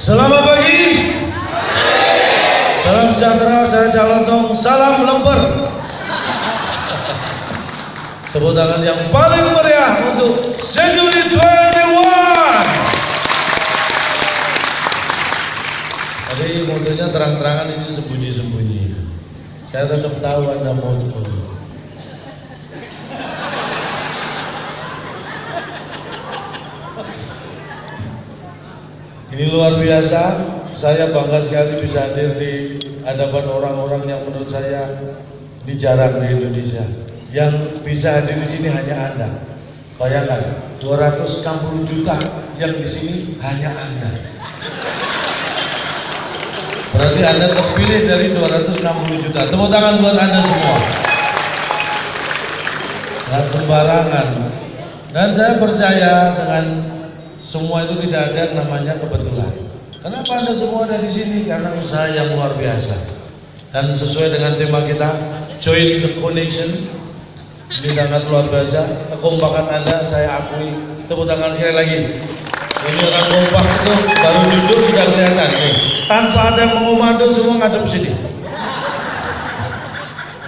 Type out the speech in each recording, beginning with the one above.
Selamat pagi. Salam sejahtera, saya Calotong, salam lemper. Tepuk tangan yang paling meriah untuk Century 21. Tadi motonya terang-terangan, ini sembunyi-sembunyi. Saya tetap tahu Anda moto. Ini luar biasa, saya bangga sekali bisa hadir di hadapan orang-orang yang menurut saya ini jarang di Indonesia. Yang bisa hadir di sini hanya Anda. Bayangkan, 260 juta yang di sini hanya Anda. Berarti Anda terpilih dari 260 juta. Tepuk tangan buat Anda semua. Nggak sembarangan. Dan saya percaya dengan semua itu tidak ada yang namanya kebetulan. Kenapa Anda semua ada di sini? Karena usaha yang luar biasa. Dan sesuai dengan tema kita, Join the Connection. Ini sangat luar biasa. Kekompakan Anda saya akui. Tepuk tangan sekali lagi. Ini orang kompak itu baru duduk sudah kelihatan nih. Tanpa ada yang mengomando semua ngadep sini.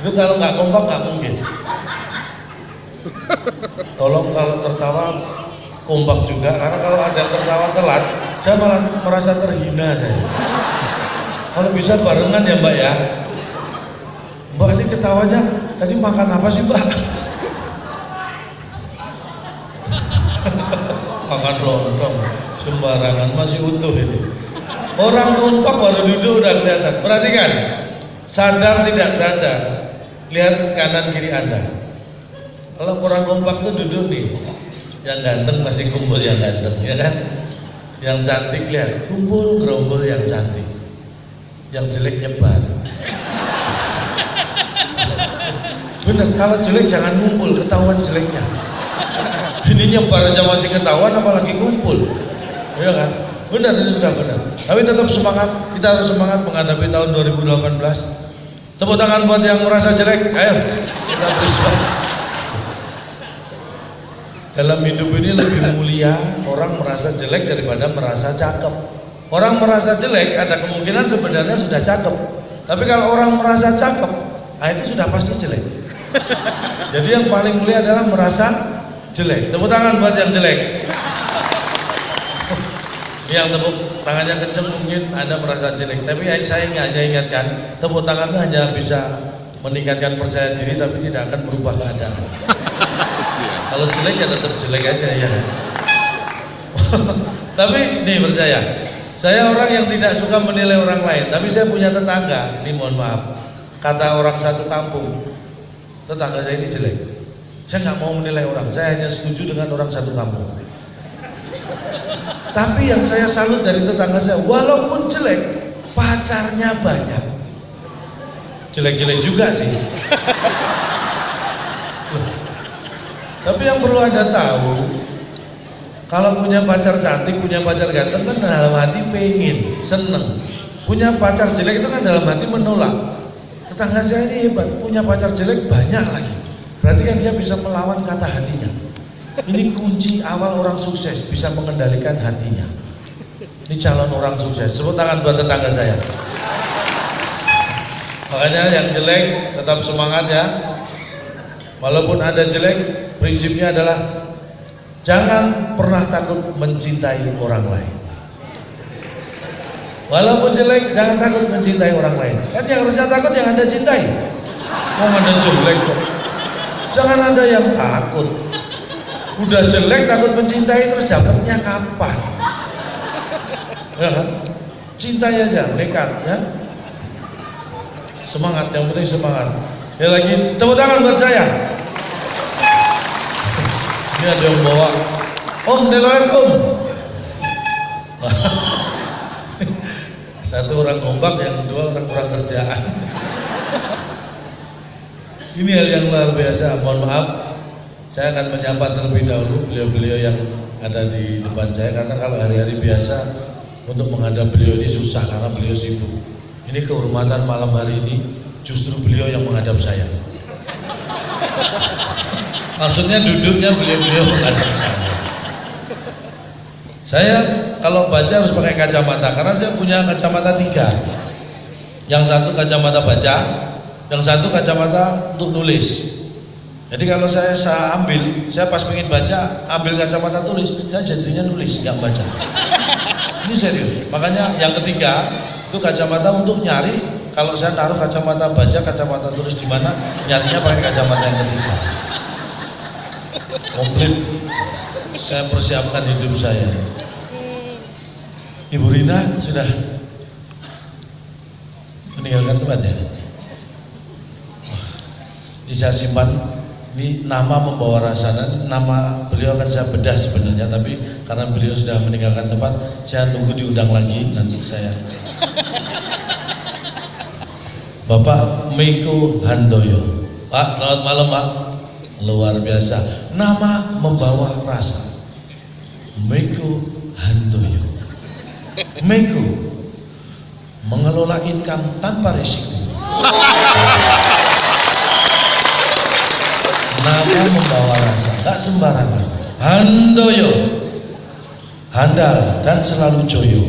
Itu kalau nggak kompak nggak mungkin. Tolong kalau tertawa kompak juga, karena kalau ada tertawa telat, saya malah merasa terhina saya. Kalau bisa barengan ya Mbak ya. Mbak ini ketawanya tadi makan apa sih Mbak? Makan lontong, sembarangan, masih utuh ini. Orang kompak baru duduk udah kelihatan. Perhatikan, sadar tidak sadar, lihat kanan kiri Anda. Kalau orang kompak tuh duduk nih. Yang ganteng masih kumpul yang ganteng, ya kan? Yang cantik lihat, kumpul gerombol yang cantik. Yang jelek nyebar. Bener, kalau jelek jangan ngumpul, ketahuan jeleknya. Ini nyebar aja masih ketahuan, apalagi kumpul, ya kan? Benar, ini sudah benar. Tapi tetap semangat, kita harus semangat menghadapi tahun 2018. Tepuk tangan buat yang merasa jelek, ayo kita beri semangat. Dalam hidup ini lebih mulia orang merasa jelek daripada merasa cakep. Orang merasa jelek ada kemungkinan sebenarnya sudah cakep. Tapi kalau orang merasa cakep, itu sudah pasti jelek. Jadi yang paling mulia adalah merasa jelek. Tepuk tangan buat yang jelek. Yang tepuk tangannya kenceng mungkin Anda merasa jelek. Tapi saya hanya ingatkan, tepuk tangan itu hanya bisa meningkatkan percaya diri, tapi tidak akan berubah keadaan. Kalau jelek ya tetap jelek aja ya. Tapi nih percaya, saya orang yang tidak suka menilai orang lain. Tapi saya punya tetangga, ini mohon maaf, kata orang satu kampung, tetangga saya ini jelek. Saya nggak mau menilai orang, saya hanya setuju dengan orang satu kampung. Tapi yang saya salut dari tetangga saya, walaupun jelek, pacarnya banyak. Jelek-jelek juga sih. Tapi yang perlu Anda tahu, kalau punya pacar cantik, punya pacar ganteng kan dalam hati pengen, seneng. Punya pacar jelek itu kan dalam hati menolak. Tetangga saya ini hebat, punya pacar jelek banyak lagi. Berarti kan dia bisa melawan kata hatinya. Ini kunci awal orang sukses, bisa mengendalikan hatinya. Ini calon orang sukses. Tepuk tangan buat tetangga saya. Makanya yang jelek tetap semangat ya. Walaupun Anda jelek, prinsipnya adalah jangan pernah takut mencintai orang lain. Walaupun jelek, jangan takut mencintai orang lain. Kan yang harusnya takut yang Anda cintai. Mau Anda jelek kok. Jangan Anda yang takut. Udah jelek takut mencintai, terus dapatnya kapan? Ya kan? Cintai aja, nekat ya. Semangat, yang penting semangat. Ya lagi, tepuk tangan buat saya. Ini ada yang bawa Deloer Satu orang kompak, yang kedua orang kurang kerjaan. Ini hal yang luar biasa. Mohon maaf, saya akan menyapa terlebih dahulu beliau-beliau yang ada di depan saya, karena kalau hari-hari biasa untuk menghadap beliau ini susah karena beliau sibuk. Ini kehormatan malam hari ini justru beliau yang menghadap saya. Maksudnya duduknya beliau-beliau menghadap saya. Saya kalau baca harus pakai kacamata karena saya punya kacamata 3. Yang satu kacamata baca, yang satu kacamata untuk nulis. Jadi kalau saya ambil, saya pas pengen baca, ambil kacamata tulis, saya jadinya nulis, nggak baca. Ini serius. Makanya yang ketiga itu kacamata untuk nyari. Kalau saya taruh kacamata baca, kacamata tulis di mana, nyarinya pakai kacamata yang ketiga. Komplit. Saya persiapkan hidup saya. Ibu Rina sudah meninggalkan tempat ya. Ini saya simpan. Ini nama membawa rasa, dan nama beliau akan saya bedah sebenarnya, tapi karena beliau sudah meninggalkan tempat, saya tunggu diundang lagi nanti saya. Bapak Meiko Handoyo. Pak, selamat malam Pak. Luar biasa. Nama membawa rasa. Meiko Handoyo. Meiko mengelola income tanpa risiko. Nama membawa rasa, tak sembarangan. Handoyo, handal dan selalu joyo.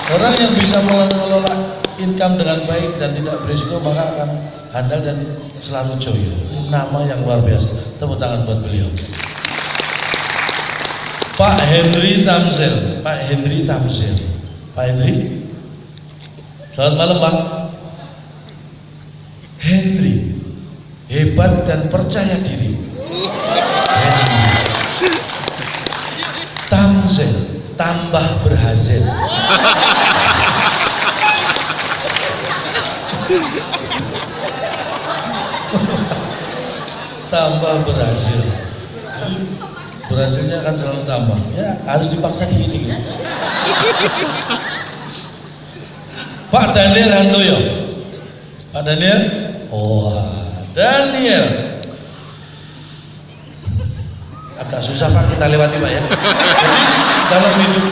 Orang yang bisa mengelola income dengan baik dan tidak berisiko maka akan handal dan selalu joyo. Nama yang luar biasa. Tepuk tangan buat beliau. Pak Henry Tamsil. Pak Henry Tamsil. Pak Henry. Selamat malam Pak. Henry hebat dan percaya diri. Henry Tamsil tambah berhasil. Tambah berhasil. Berhasilnya akan selalu tambah. Ya harus dipaksa dikit-dikit. Pak Daniel Handoyo. Pak Daniel. Oh, Daniel. Agak susah Pak kita lewati Pak ya. Jadi dalam hidup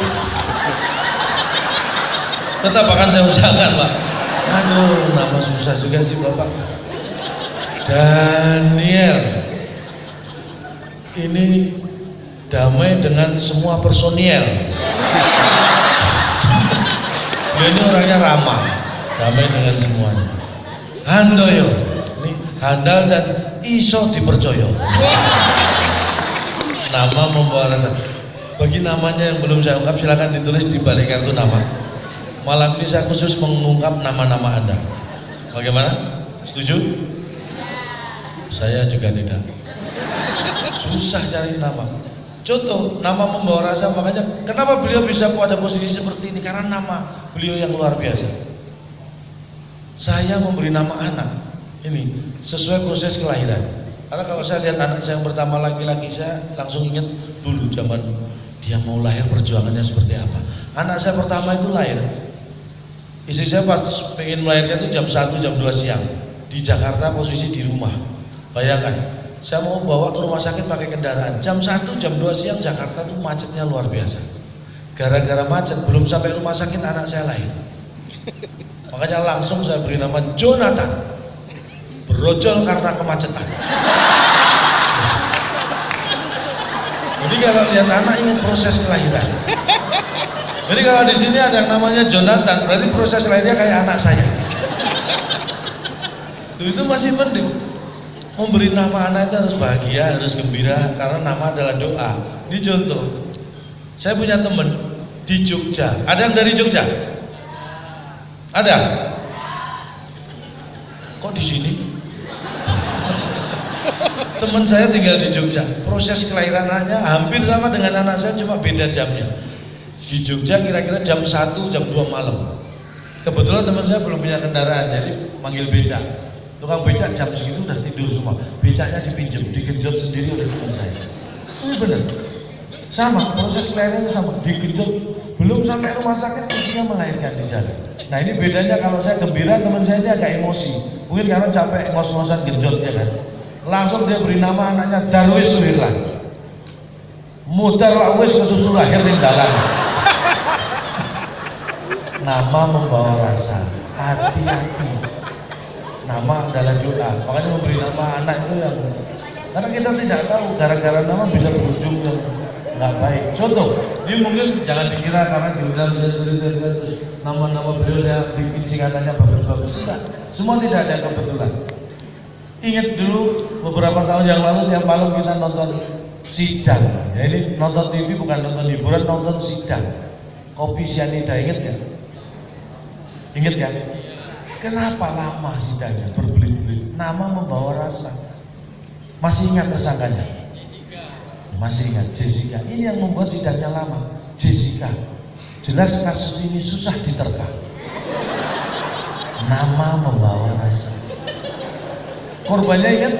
tetap akan saya usahakan Pak. Aduh, nama susah juga sih Bapak. Daniel. Ini damai dengan semua personil. Dia ini orangnya ramah, damai dengan semuanya. Handoyo, ini handal dan iso dipercaya. Nama membawa rasa. Bagi namanya yang belum saya ungkap, silakan ditulis di balik kartu nama. Malam ini saya khusus mengungkap nama-nama Anda. Bagaimana? Setuju? Saya juga tidak. Susah cari nama. Contoh, nama membawa rasa, makanya kenapa beliau bisa pada posisi seperti ini? Karena nama beliau yang luar biasa. Saya memberi nama anak ini sesuai proses kelahiran. Karena kalau saya lihat anak saya yang pertama laki-laki, saya langsung ingat dulu zaman dia mau lahir perjuangannya seperti apa. Anak saya pertama itu lahir, istri saya pas pengen melahirkan itu jam 1, jam 2 siang di Jakarta, posisi di rumah. Bayangkan, saya mau bawa ke rumah sakit pakai kendaraan. Jam 1, jam 2 siang Jakarta tuh macetnya luar biasa. Gara-gara macet, belum sampai rumah sakit anak saya lahir. Makanya langsung saya beri nama Jonathan. Berojol karena kemacetan. Jadi kalau lihat anak ingat proses kelahiran. Jadi kalau di sini ada yang namanya Jonathan, berarti proses lahirnya kayak anak saya. Itu masih penting. Memberi nama anak itu harus bahagia, harus gembira, karena nama adalah doa. Ini contoh, saya punya teman di Jogja. Ada yang dari Jogja? Ada? Kok di sini? Teman saya tinggal di Jogja. Proses kelahiran anaknya hampir sama dengan anak saya, cuma beda jamnya. Di Jogja kira-kira jam 1, jam 2 malam. Kebetulan teman saya belum punya kendaraan, jadi manggil becak. Tukang becak jam segitu udah tidur semua. Becaknya dipinjam, digenjot sendiri oleh teman saya. Ini benar. Sama, proses kelahirannya sama. Digenjot, belum sampai rumah sakit istrinya melahirkan di jalan. Nah ini bedanya, kalau saya gembira, teman saya ini agak emosi. Mungkin karena capek ngos-ngosan genjotnya kan. Langsung dia beri nama anaknya Darwis Suhirlan. Mutar lawis kesusu lahir di dalam. Nama membawa rasa. Hati-hati. Nama adalah doa. Makanya memberi nama anak itu yang, karena kita tidak tahu gara-gara nama bisa berujung yang nggak baik. Contoh, ini mungkin jangan dikira karena diundang saya terus nama-nama beliau saya bikin singkatannya bagus-bagus. Enggak, semua tidak ada kebetulan. Ingat dulu beberapa tahun yang lalu tiap malam kita nonton sidang. Ya ini nonton TV bukan nonton hiburan, nonton sidang. Kopi sianida, ingat ya? Ingat ya? Kenapa lama sidangnya berbelit-belit? Nama membawa rasa. Masih ingat tersangkanya? Masih ingat, Jessica. Ini yang membuat sidangnya lama. Jessica. Jelas kasus ini susah diterka. Nama membawa rasa. Korbannya ingat?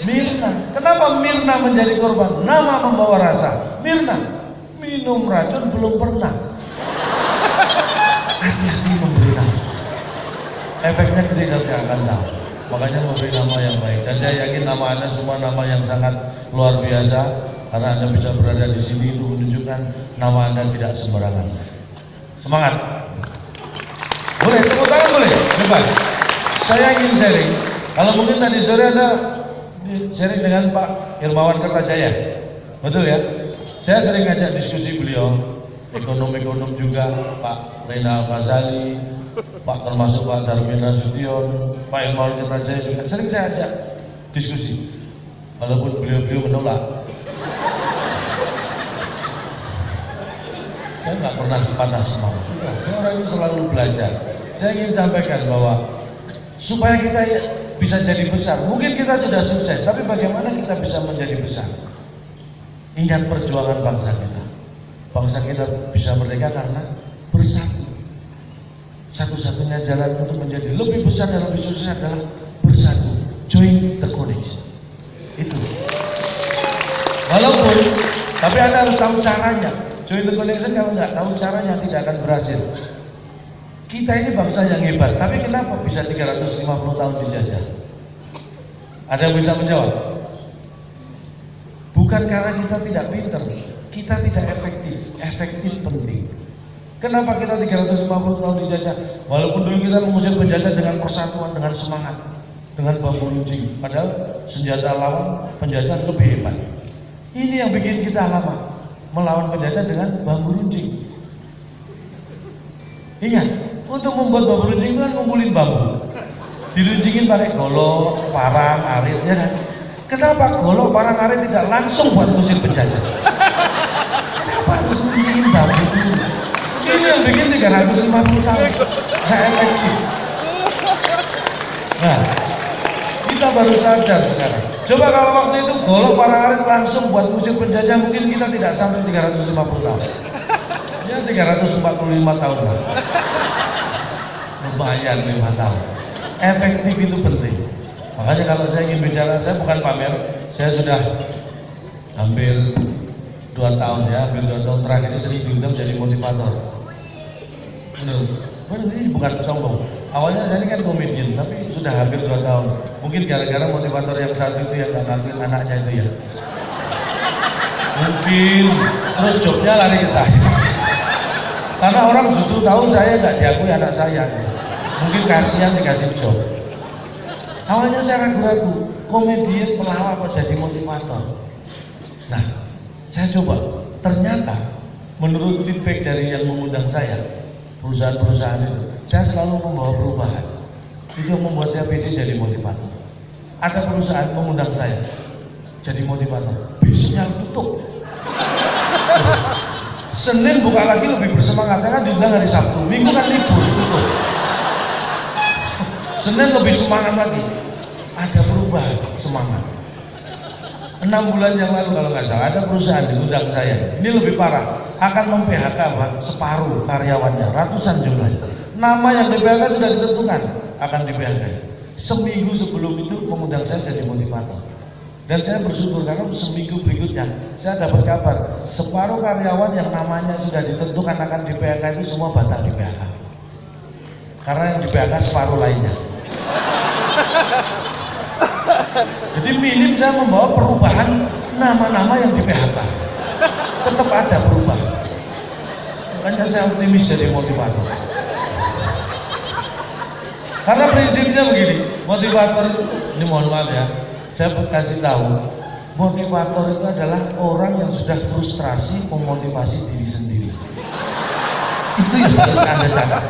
Mirna. Kenapa Mirna menjadi korban? Nama membawa rasa. Mirna minum racun belum pernah. Hati-hati memberi nama. Efeknya kita tidak akan tahu. Makanya memberi nama yang baik. Dan saya yakin nama Anda semua nama yang sangat luar biasa. Karena Anda bisa berada di sini itu menunjukkan nama Anda tidak sembarangan. Semangat. Boleh, tepuk tangan boleh, bebas. Saya ingin sharing. Kalau mungkin tadi sore Anda sharing dengan Pak Hermawan Kertajaya, betul ya? Saya sering ngajak diskusi beliau, ekonom-ekonom juga, Pak Rena Al-Ghazali, Pak termasuk Pak Darmin Nasution, Pak Hermawan Kertajaya juga sering saya ajak diskusi. Walaupun beliau-beliau menolak. Saya nggak pernah patah semangat. Saya orang ini selalu belajar. Saya ingin sampaikan bahwa supaya kita bisa jadi besar, mungkin kita sudah sukses, tapi bagaimana kita bisa menjadi besar? Ingat perjuangan bangsa kita. Bangsa kita bisa merdeka karena bersatu. Satu-satunya jalan untuk menjadi lebih besar dan lebih sukses adalah bersatu. Join the connection. Itu. Walaupun, tapi Anda harus tahu caranya. Join the connection kalau nggak tahu caranya tidak akan berhasil. Kita ini bangsa yang hebat, tapi kenapa bisa 350 tahun dijajah? Ada yang bisa menjawab? Bukan karena kita tidak pintar, kita tidak efektif. Efektif penting. Kenapa kita 350 tahun dijajah? Walaupun dulu kita mengusir penjajah dengan persatuan, dengan semangat, dengan bambu runcing. Padahal senjata lawan penjajah lebih hebat. Ini yang bikin kita lama, melawan penjajah dengan bambu runcing. Ingat, untuk membuat bambu runcing itu kan ngumpulin bambu, diruncingin pakai golok, parang, arit, ya kan? Kenapa golok, parang, arit tidak langsung buat ngusir penjajah? Kenapa harus runcingin bambu dulu? Ini yang bikin 350 tahun nggak efektif. Nah, kita baru sadar sekarang. Coba kalau waktu itu golok, parang, arit langsung buat ngusir penjajah, mungkin kita tidak sampai 350 tahun. Ya 345 tahun lah. Lumayan 5 tahun. Efektif itu penting. Makanya kalau saya ingin bicara, saya bukan pamer. Saya sudah hampir 2 tahun ya, hampir 2 tahun terakhir ini sering diundang jadi motivator. Benar, ini bukan sombong. Awalnya saya ini kan komedian, tapi sudah hampir 2 tahun. Mungkin gara-gara motivator yang satu itu yang gak ngakuin anaknya itu ya. Mungkin, terus jobnya lari ke saya. Karena orang justru tahu saya nggak diakui anak saya gitu. Mungkin kasihan dikasih job. Awalnya saya ragu-ragu, komedian pelawak kok jadi motivator. Nah, saya coba. Ternyata menurut feedback dari yang mengundang saya, perusahaan-perusahaan itu, saya selalu membawa perubahan. Itu yang membuat saya pede jadi motivator. Ada perusahaan mengundang saya jadi motivator, besoknya tutup. Senin buka lagi lebih bersemangat. Saya kan diundang hari Sabtu, Minggu kan libur, tutup. Senin lebih semangat lagi. Ada perubahan semangat. 6 bulan yang lalu kalau nggak salah ada perusahaan diundang saya. Ini lebih parah, akan mem-PHK separuh karyawannya, ratusan jumlahnya. Nama yang di PHK sudah ditentukan akan di PHK. Seminggu sebelum itu mengundang saya jadi motivator. Dan saya bersyukur karena seminggu berikutnya saya dapat kabar separuh karyawan yang namanya sudah ditentukan akan di PHK itu semua batal di PHK. Karena yang di PHK separuh lainnya. Jadi minim saya membawa perubahan nama-nama yang di PHK. Tetap ada perubahan. Makanya saya optimis jadi motivator. Karena prinsipnya begini, motivator itu, ini mohon maaf ya, saya kasih tahu, Motivator itu adalah orang yang sudah frustrasi memotivasi diri sendiri. Itu yang harus Anda catat.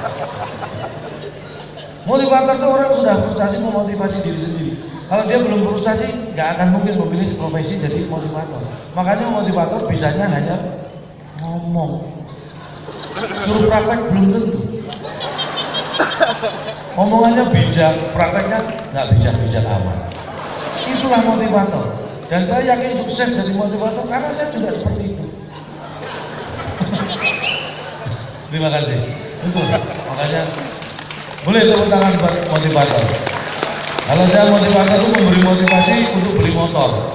Motivator itu orang sudah frustasi memotivasi diri sendiri. Kalau dia belum frustasi, nggak akan mungkin memilih profesi jadi motivator. Makanya motivator bisanya hanya ngomong. Suruh praktek belum tentu. Omongannya bijak, prakteknya nggak bijak-bijak amat. Itulah motivator. Dan saya yakin sukses jadi motivator karena saya juga seperti itu. Terima kasih. Betul. Makanya boleh tepuk tangan buat motivator. Kalau saya motivator itu memberi motivasi untuk beli motor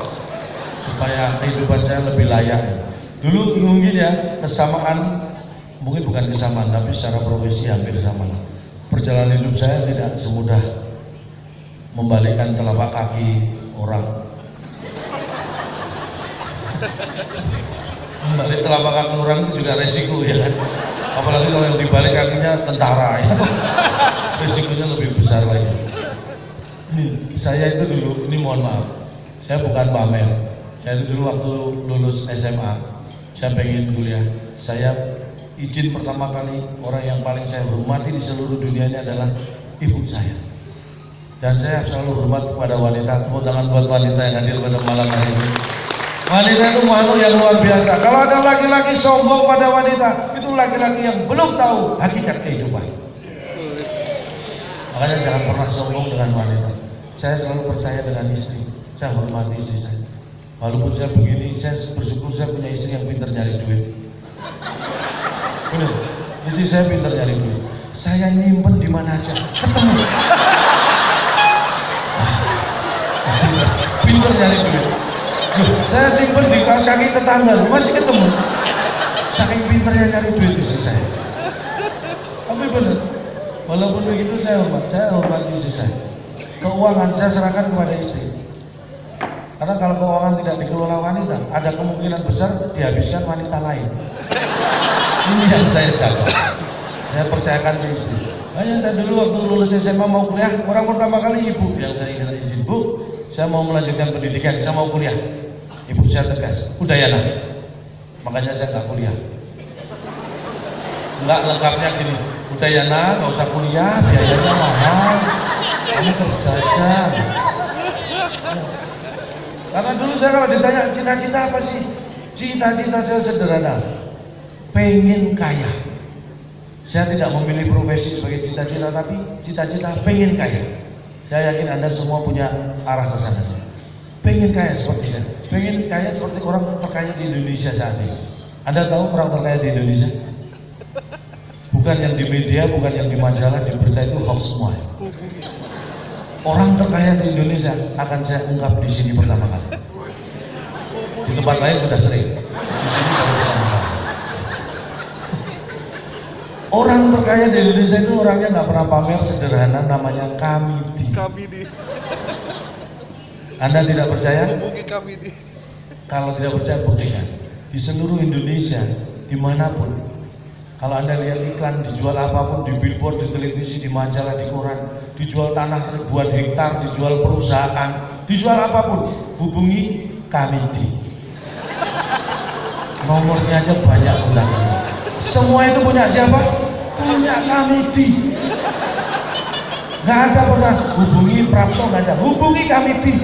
supaya kehidupan saya lebih layak. Dulu mungkin ya kesamaan, mungkin bukan kesamaan tapi secara profesi hampir sama. Perjalanan hidup saya tidak semudah membalikkan telapak kaki orang. Membalik telapak kaki orang itu juga resiko ya kan. Apalagi kalau yang dibalik kakinya tentara ya. Resikonya lebih besar lagi. Nih, saya itu dulu, ini mohon maaf, saya bukan pamer. Saya itu dulu waktu lulus SMA, saya pengen kuliah. Saya izin pertama kali, orang yang paling saya hormati di seluruh dunia ini adalah ibu saya. Dan saya selalu hormat kepada wanita. Tepuk tangan buat wanita yang hadir pada malam hari ini. Wanita itu makhluk yang luar biasa. Kalau ada laki-laki sombong pada wanita, itu laki-laki yang belum tahu hakikat kehidupan. Makanya jangan pernah sombong dengan wanita. Saya selalu percaya dengan istri. Saya hormati istri saya. Walaupun saya begini, saya bersyukur saya punya istri yang pintar nyari duit. Benar, istri saya pintar nyari duit. Saya nyimpen di mana aja, ketemu. Pintar nyari duit. Loh, saya simpen di kaos kaki tetangga, masih ketemu. Saking pintarnya nyari duit istri saya. Tapi benar, walaupun begitu saya hormat istri saya. Keuangan saya serahkan kepada istri. Karena kalau keuangan tidak dikelola wanita, ada kemungkinan besar dihabiskan wanita lain. Ini yang saya jaga. Saya percayakan ke istri. Makanya saya dulu waktu lulus SMA mau kuliah, orang pertama kali ibu yang saya minta izin, Bu, saya mau melanjutkan pendidikan, saya mau kuliah. Ibu saya tegas, udah ya nak. Makanya saya nggak kuliah. Nggak lengkapnya gini, udah ya nak, nggak usah kuliah, biayanya mahal. Kamu kerja aja. Ya. Karena dulu saya kalau ditanya cita-cita apa sih? Cita-cita saya sederhana, pengen kaya. Saya tidak memilih profesi sebagai cita-cita, tapi cita-cita pengen kaya. Saya yakin Anda semua punya arah ke sana. Pengen kaya seperti saya. Pengen kaya seperti orang terkaya di Indonesia saat ini. Anda tahu orang terkaya di Indonesia? Bukan yang di media, bukan yang di majalah, di berita itu hoax semua. Orang terkaya di Indonesia akan saya ungkap di sini pertama kali. Di tempat lain sudah sering. Di sini baru pertama kali. Orang terkaya di Indonesia itu orangnya nggak pernah pamer, sederhana, namanya Kamidi. Anda tidak percaya? Kalau tidak percaya buktikan. Di seluruh Indonesia, dimanapun, kalau Anda lihat iklan dijual apapun, di billboard, di televisi, di majalah, di koran, dijual tanah ribuan hektar, dijual perusahaan, dijual apapun, hubungi Kamidi. Nomornya aja banyak undangannya. Semua itu punya siapa? Punya Kamidi. Gak ada pernah hubungi Prapto, gak ada. Hubungi Kamidi.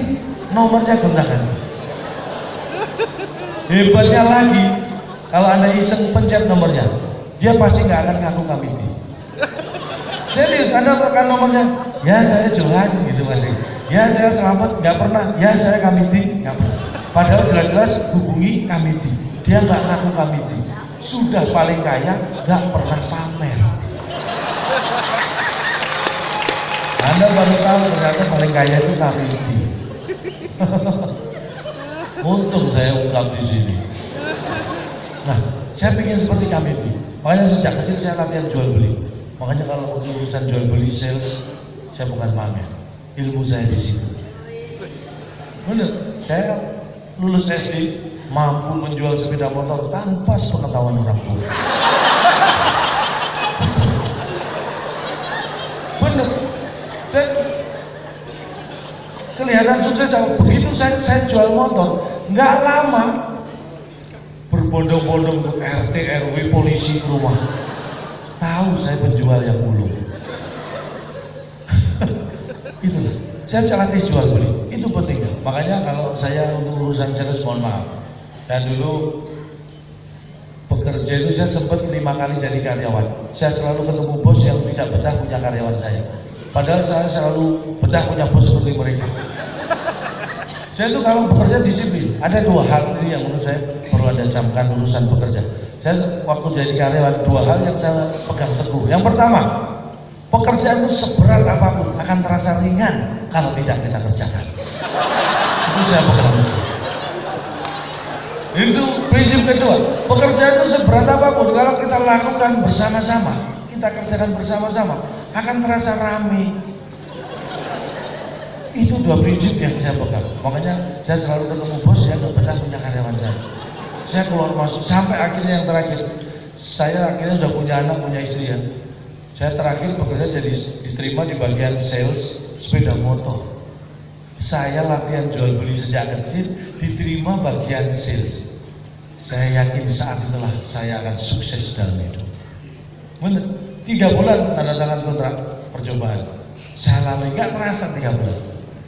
Nomornya gonta-ganti. Hebatnya lagi, kalau Anda iseng pencet nomornya, dia pasti nggak akan ngaku Kamidi. Serius, Anda tekan nomornya, ya saya Johan, gitu masih. Ya saya Selamat, nggak pernah. Ya saya Kamidi, nggak pernah. Padahal jelas-jelas hubungi Kamidi. Dia nggak ngaku Kamidi. Sudah paling kaya, nggak pernah pamer. Anda baru tahu ternyata paling kaya itu Kamidi. Untung saya ungkap di sini. Nah, saya ingin seperti Kamidi. Makanya sejak kecil saya latihan jual beli. Makanya kalau untuk urusan jual beli sales, saya bukan pamer. Ilmu saya di situ. Benar, saya lulus SD mampu menjual sepeda motor tanpa sepengetahuan orang tua. Benar. Dan kelihatan sukses. Begitu saya jual motor, nggak lama berbondong-bondong untuk RT, RW, polisi ke rumah. Tahu saya penjual yang ulung. Itulah, saya latih jual beli, itu pentingnya. Makanya kalau saya untuk urusan sales, mohon maaf. Dan dulu bekerja itu saya sempat 5 kali jadi karyawan. Saya selalu ketemu bos yang tidak betah punya karyawan saya. Padahal saya selalu betah punya bos seperti mereka. Saya itu kalau bekerja disiplin. Ada 2 hal ini yang menurut saya perlu Anda camkan urusan bekerja. Saya waktu jadi karyawan 2 hal yang saya pegang teguh. Yang pertama, pekerjaan itu seberat apapun akan terasa ringan kalau tidak kita kerjakan. Itu saya pegang teguh. Itu prinsip kedua. Pekerjaan itu seberat apapun kalau kita lakukan bersama-sama, kita kerjakan bersama-sama, akan terasa rame. Itu 2 prinsip yang saya pegang. Makanya saya selalu ketemu bos yang nggak betah punya karyawan saya. Saya keluar masuk sampai akhirnya yang terakhir, saya akhirnya sudah punya anak, punya istri ya. Saya terakhir bekerja jadi diterima di bagian sales sepeda motor. Saya latihan jual beli sejak kecil, diterima bagian sales. Saya yakin saat itulah saya akan sukses dalam hidup. Benar, 3 bulan tanda tangan kontrak percobaan. Saya lalui, nggak terasa 3 bulan,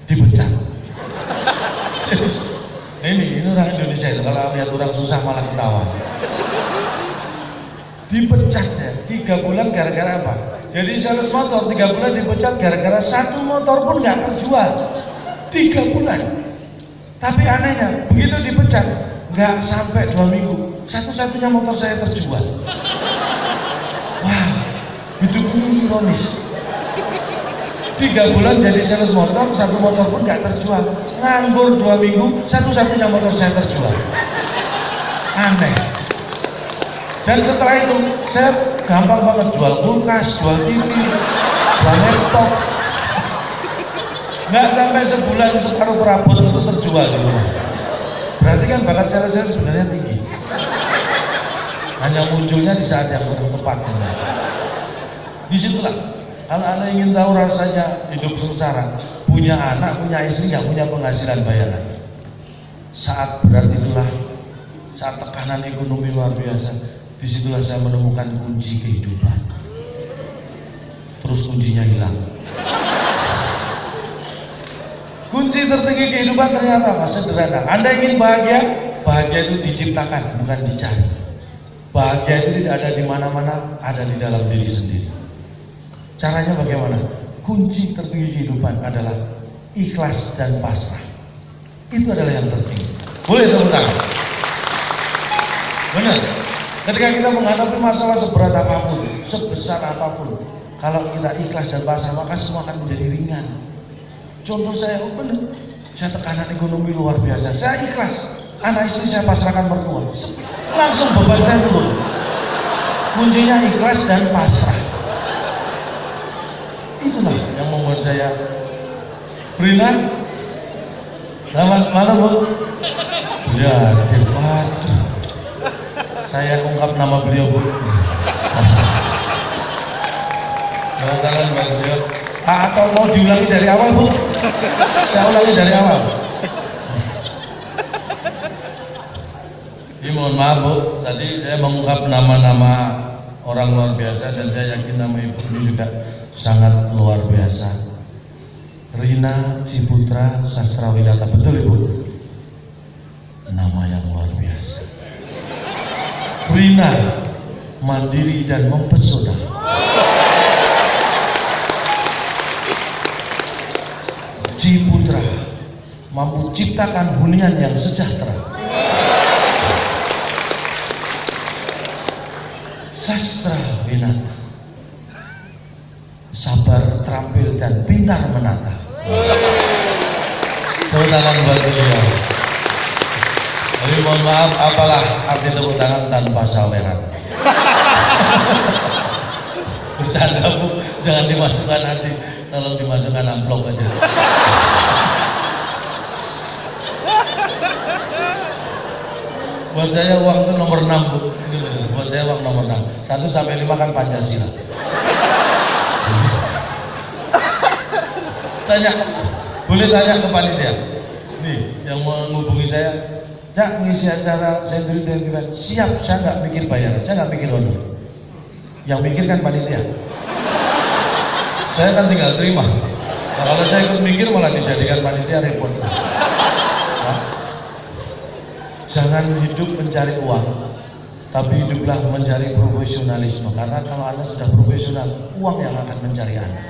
dipecat. Ini orang Indonesia itu kalau lihat orang susah malah ketawa. Dipecat saya 3 bulan gara-gara apa? Jadi sales motor 3 bulan dipecat gara-gara 1 motor pun nggak terjual. 3 bulan. Tapi anehnya begitu dipecat nggak sampai 2 minggu satu-satunya motor saya terjual. Wah, hidup ini ironis. 3 bulan jadi sales motor, 1 motor pun nggak terjual. Nganggur 2 minggu, satu-satunya motor saya terjual. Aneh. Dan setelah itu saya gampang banget jual kulkas, jual TV, jual laptop. Nggak sampai sebulan separuh perabot itu terjual di rumah. Berarti kan bakat saya sebenarnya tinggi. Hanya munculnya di saat yang kurang tepat. Disitulah. Kalau Anda ingin tahu rasanya hidup sengsara, punya anak, punya istri, nggak punya penghasilan bayaran. Saat berat itulah, saat tekanan ekonomi luar biasa, disitulah saya menemukan kunci kehidupan. Terus kuncinya hilang. Kunci tertinggi kehidupan ternyata apa? Sederhana. Anda ingin bahagia? Bahagia itu diciptakan, bukan dicari. Bahagia itu tidak ada di mana-mana, ada di dalam diri sendiri. Caranya bagaimana? Kunci tertinggi kehidupan adalah ikhlas dan pasrah. Itu adalah yang tertinggi. Boleh tepuk tangan? Benar. Ketika kita menghadapi masalah seberat apapun, sebesar apapun, kalau kita ikhlas dan pasrah, maka semua akan menjadi ringan. Contoh saya, benar. Saya tekanan ekonomi luar biasa. Saya ikhlas. Anak istri saya pasrahkan mertua. Langsung beban saya turun. Kuncinya ikhlas dan pasrah. Itulah yang membuat saya Rina. Selamat malam Bu. Ya, waduh. Saya ungkap nama beliau Bu. Selamat tangan buat beliau. Atau mau diulangi dari awal Bu? Saya ulangi dari awal. Ini mohon maaf Bu, tadi saya mengungkap nama-nama orang luar biasa dan saya yakin nama Ibu ini juga sangat luar biasa. Rina Ciputra Sastrawinata, betul Ibu? Nama yang luar biasa. Rina mandiri dan mempesona. Ciputra mampu ciptakan hunian yang sejahtera. Sastrawinata sabar, terampil, dan pintar menata. Tepuk tangan buat beliau. Jadi mohon maaf, apalah arti tepuk tangan tanpa saweran. Bercanda Bu, jangan dimasukkan nanti, tolong dimasukkan amplop aja. Buat saya uang itu nomor 6 Bu. Ini benar. Buat saya uang nomor 6. 1 sampai 5 kan Pancasila. Tanya, boleh tanya ke panitia. Nih, yang menghubungi saya Ya ngisi acara Century 21, siap, saya nggak mikir bayaran, saya nggak mikir honor. Yang mikir kan panitia. Saya kan tinggal terima. Nah, kalau saya ikut mikir malah dijadikan panitia repot. Nah, jangan hidup mencari uang, tapi hiduplah mencari profesionalisme. Karena kalau Anda sudah profesional, uang yang akan mencari Anda.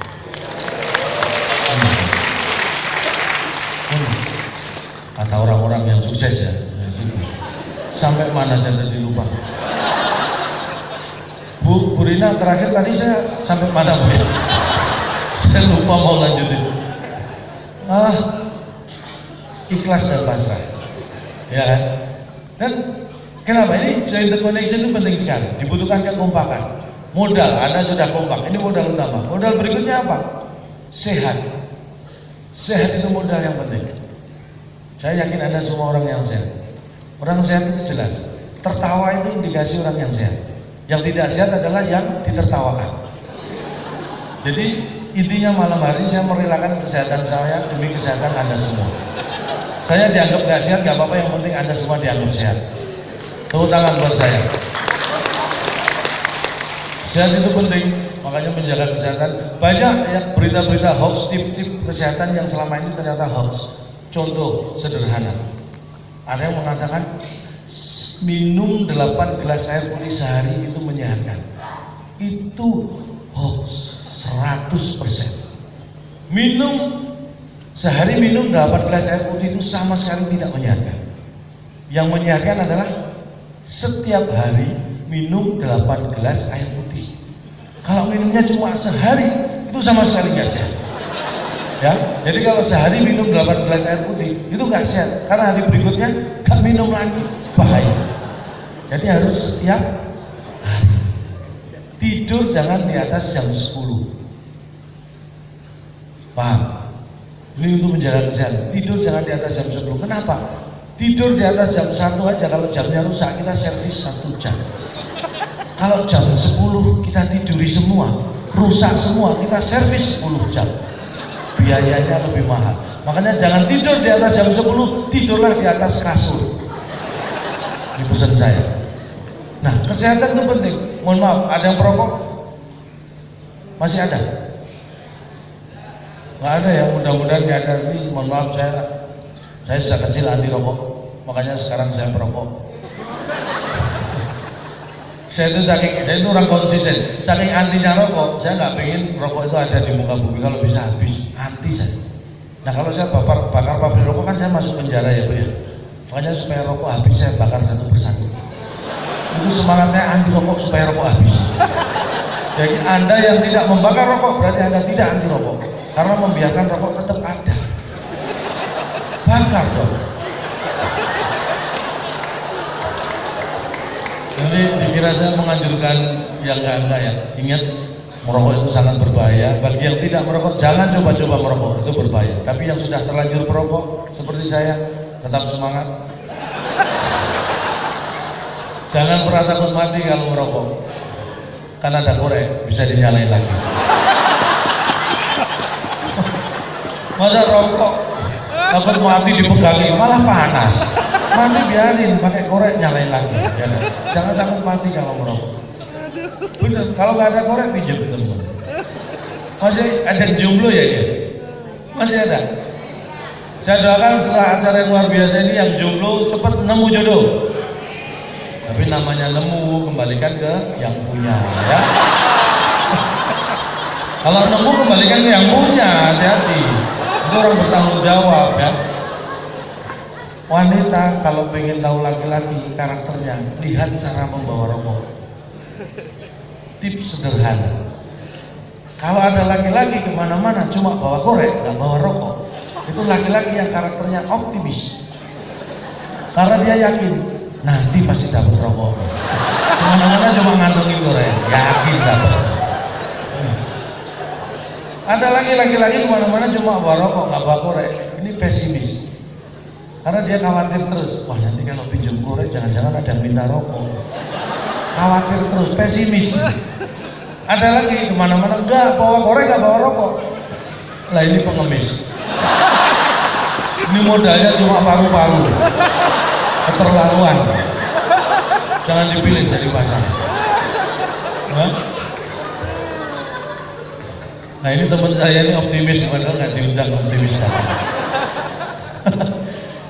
Kata orang-orang yang sukses ya, sampai mana saya tadi lupa. Bu Rina terakhir tadi saya sampai mana Bu? Saya lupa mau lanjutin. Ikhlas dan pasrah, ya kan? Dan kenapa ini joint the connection itu penting sekali? Dibutuhkan kekompakan. Modal, Anda sudah kompak, ini modal utama. Modal berikutnya apa? Sehat. Sehat itu modal yang penting. Saya yakin Anda semua orang yang sehat. Orang sehat itu jelas. Tertawa itu indikasi orang yang sehat. Yang tidak sehat adalah yang ditertawakan. Jadi intinya malam hari saya merelakan kesehatan saya demi kesehatan Anda semua. Saya dianggap gak sehat, gak apa-apa, yang penting Anda semua dianggap sehat. Tepuk tangan buat saya. Sehat itu penting, makanya menjaga kesehatan. Banyak ya berita-berita hoax, tip-tip kesehatan yang selama ini ternyata hoax. Contoh sederhana, ada yang mengatakan minum 8 gelas air putih sehari itu menyehatkan. Itu hoax 100%. Sehari minum 8 gelas air putih itu sama sekali tidak menyehatkan. Yang menyehatkan adalah setiap hari minum 8 gelas air putih. Kalau minumnya cuma sehari, itu sama sekali nggak sehat. Ya, jadi kalau sehari minum 8 gelas air putih itu nggak sehat, karena hari berikutnya nggak minum lagi, bahaya. Jadi harus setiap hari. Tidur jangan di atas jam 10. Paham? Ini untuk menjaga kesehatan. Tidur jangan di atas jam 10. Kenapa? Tidur di atas jam 1 aja, kalau jamnya rusak kita servis 1 jam. Kalau jam 10 kita tiduri semua, rusak semua, kita servis 10 jam. Biayanya lebih mahal. Makanya jangan tidur di atas jam 10, tidurlah di atas kasur. Ini pesan saya. Nah, kesehatan itu penting. Mohon maaf, ada yang perokok? Masih ada? Nggak ada ya, mudah-mudahan nggak ada. Ini mohon maaf, saya sejak kecil anti rokok, makanya sekarang saya perokok. Saya itu orang konsisten, saking antinya rokok, saya nggak pengen rokok itu ada di muka bumi, kalau bisa habis, anti saya. Nah kalau saya bakar pabrik rokok kan saya masuk penjara ya Bu ya, makanya supaya rokok habis saya bakar satu persatu. Itu semangat saya anti rokok supaya rokok habis. Jadi Anda yang tidak membakar rokok berarti Anda tidak anti rokok, karena membiarkan rokok tetap ada. Bakar dong. Nanti dikira saya menganjurkan yang enggak ya. Ingat, merokok itu sangat berbahaya. Bagi yang tidak merokok, jangan coba-coba merokok, itu berbahaya. Tapi yang sudah terlanjur perokok seperti saya, tetap semangat. Jangan pernah takut mati kalau merokok, karena ada korek, bisa dinyalain lagi. Masa rokok takut mati dipegangi, malah panas. Mati biarin, pakai korek nyalain lagi, ya kan? Jangan takut mati kalau merokok. Bener, kalau nggak ada korek pinjam teman. Masih ada jomblo ya dia? Masih ada. Saya doakan setelah acara yang luar biasa ini yang jomblo cepat nemu jodoh. Tapi namanya nemu, kembalikan ke yang punya, ya. Kalau nemu kembalikan ke yang punya, hati-hati. Itu orang bertanggung jawab, ya. Wanita kalau pengen tahu laki-laki karakternya, lihat cara membawa rokok. Tips sederhana. Kalau ada laki-laki kemana-mana cuma bawa korek, nggak bawa rokok, itu laki-laki yang karakternya optimis. Karena dia yakin nanti pasti dapat rokok. Kemana-mana cuma ngantongin korek, yakin dapat. Ada laki-laki kemana-mana cuma bawa rokok, nggak bawa korek. Ini pesimis. Karena dia khawatir terus, wah nanti kalau pinjam korek jangan-jangan ada yang minta rokok. Khawatir terus, pesimis. Ada lagi kemana-mana, enggak bawa korek, enggak bawa rokok. Lah ini pengemis. Ini modalnya cuma paru-paru. keterlaluan. Jangan dipilih jadi pasangan. Nah ini teman saya ini optimis, padahal nggak diundang, optimis datang.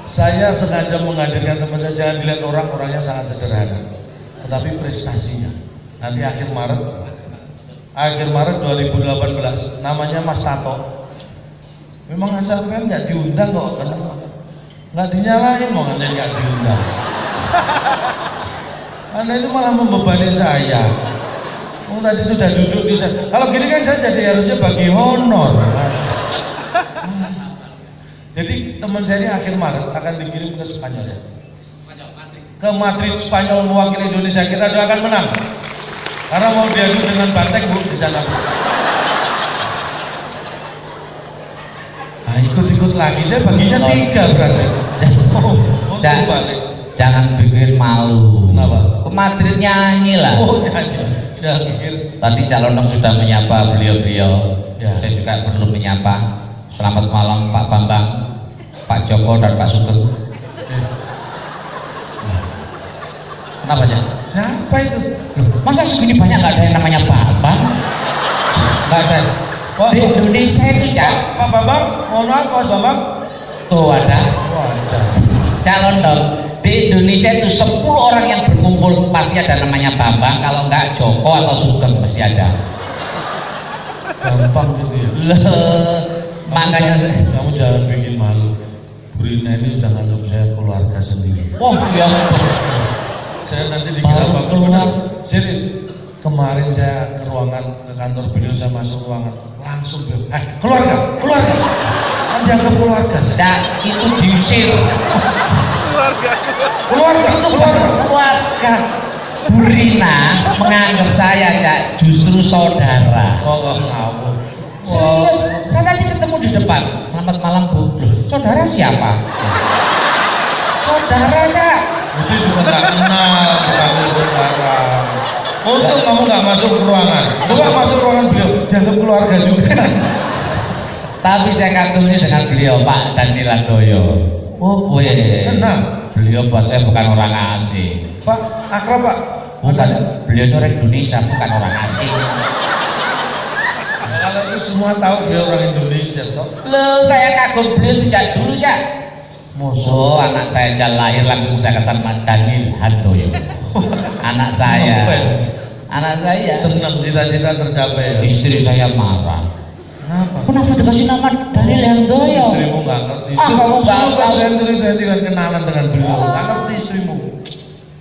Saya sengaja menghadirkan teman saya, jangan dilihat orangnya sangat sederhana, tetapi prestasinya. Nanti akhir Maret 2018, namanya Mas Tato. Memang sampean nggak diundang kok, nggak dinyalain, mau nggak diundang. Anda itu malah membebani saya. Tadi sudah duduk di sana. Kalau gini kan saya jadi harusnya bagi honor. Jadi teman saya ini akhir Maret akan dikirim ke Spanyol ya. Ke Madrid, Spanyol mewakili Indonesia. Kita doakan menang. Karena mau diadu dengan Banteng Bu di sana. Nah, ikut-ikut lagi saya baginya 3 berarti. Balik. Jangan bikin malu. Kenapa? Ke Madrid nyanyi lah. Oh nyanyi. Tadi Calonong sudah menyapa beliau-beliau. Ya. Saya juga perlu menyapa. Selamat malam Pak Bambang, Pak Joko dan Pak Sugeng. Kenapa aja? Siapa itu? Loh, masa segini banyak nggak ada yang namanya Bambang? Nggak ada. Di Indonesia itu Pak Bambang, mohon maaf Mas Bambang. Tuh ada. Wadah. Calonong. Di Indonesia itu 10 orang yang berkumpul pasti ada namanya Bambang, kalau enggak Joko atau Sugeng pasti ada. Gampang gitu ya. Makanya kamu jangan bikin malu. Bu Rina ini sudah nganggap saya keluarga sendiri. Oh iya. Saya nanti dikira Bapak benar. Serius. Kemarin saya ke ruangan, ke kantor beliau, saya masuk ruangan, langsung beliau, keluarga. Kan dianggap keluarga. Cak, itu diusir. Keluarga. Bu Rina menganggap saya, Cak, justru saudara. Oh, ngawur. Serius, saya tadi ketemu di depan. Selamat malam Bu. Loh, saudara siapa? Saudara, Cak. Itu juga nggak kenal dipanggil saudara. Untung kamu nggak masuk ke ruangan. Coba masuk ruangan beliau, dianggap keluarga juga. Tapi saya kagumi dengan beliau, Pak Daniel Handoyo. Oh, kenal. Beliau buat saya bukan orang asing. Pak, akrab Pak? Bukan, beliau itu orang Indonesia, bukan orang asing. Kalau itu semua tahu beliau orang Indonesia toh. Loh, saya kagum beliau sejak dulu, Cak. Oh, anak saya aja lahir langsung saya kesan Daniel Handoyo. Anak saya. Anak saya. Senang cita-cita tercapai ya. Istri saya marah. Kenapa dikasih nama Daniel Handoyo? Istrimu nggak ngerti. Kamu nggak tahu. Sentri itu dengan kenalan dengan beliau. Nggak ngerti istrimu.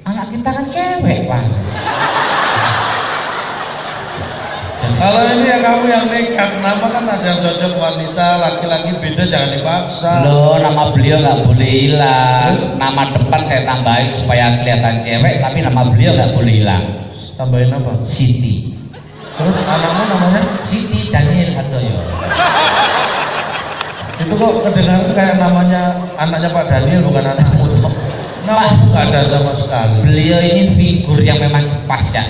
Anak kita kan cewek, Pak. Kalau ini ya kamu yang nekat, nama kan ada yang cocok wanita, laki-laki beda, jangan dipaksa. Loh, nama beliau nggak boleh hilang. Nama depan saya tambahin supaya kelihatan cewek, tapi nama beliau nggak boleh hilang. Tambahin apa? Siti. Terus anakmu namanya? Siti Daniel Handoyo. Itu kok kedengaran kayak namanya anaknya Pak Daniel, bukan anakmu tuh. Namamu nggak ada sama sekali. Beliau ini figur yang memang pas, ya.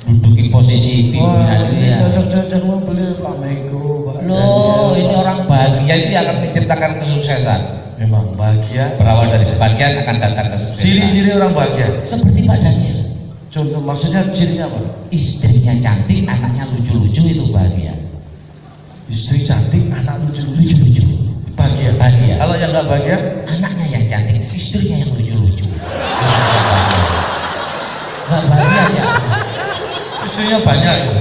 Duduki posisi pimpinan dia. Cocok-cocok mau beli Pak Mego, Pak Loh, ini orang bahagia itu akan menciptakan kesuksesan. Memang bahagia. Berawal dari kebahagiaan akan datang kesuksesan. Ciri-ciri orang bahagia. Seperti Pak Daniel. Contoh maksudnya cirinya apa? Istrinya cantik, anaknya lucu-lucu, itu bahagia. Istri cantik, anak lucu-lucu. Bahagia. Bahagia. Kalau yang nggak bahagia? Anaknya yang cantik, istrinya yang lucu-lucu. Nggak bahagia ya. Istrinya banyak ya.